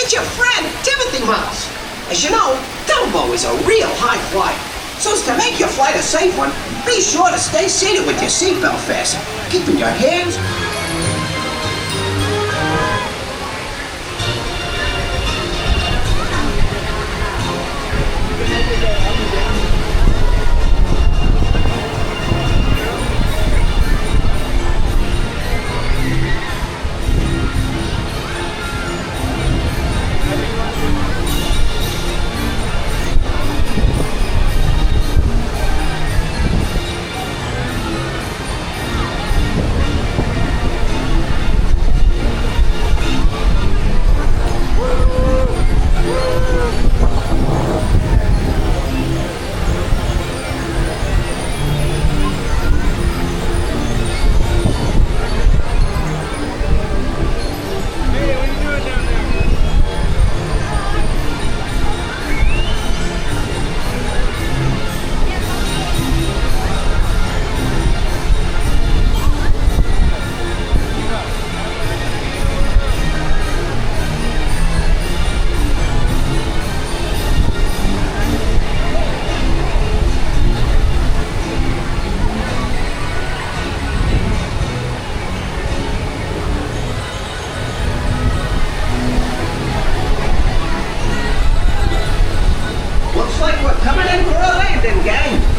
It's your friend, Timothy Mouse. As you know, Dumbo is a real high flyer. So as to make your flight a safe one, be sure to stay seated with your seatbelt fastened, keeping your hands...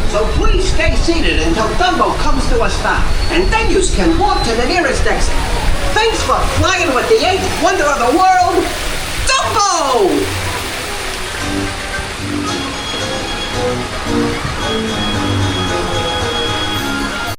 So please stay seated until Dumbo comes to a stop, and then you can walk to the nearest exit. Thanks for flying with the 8th wonder of the world,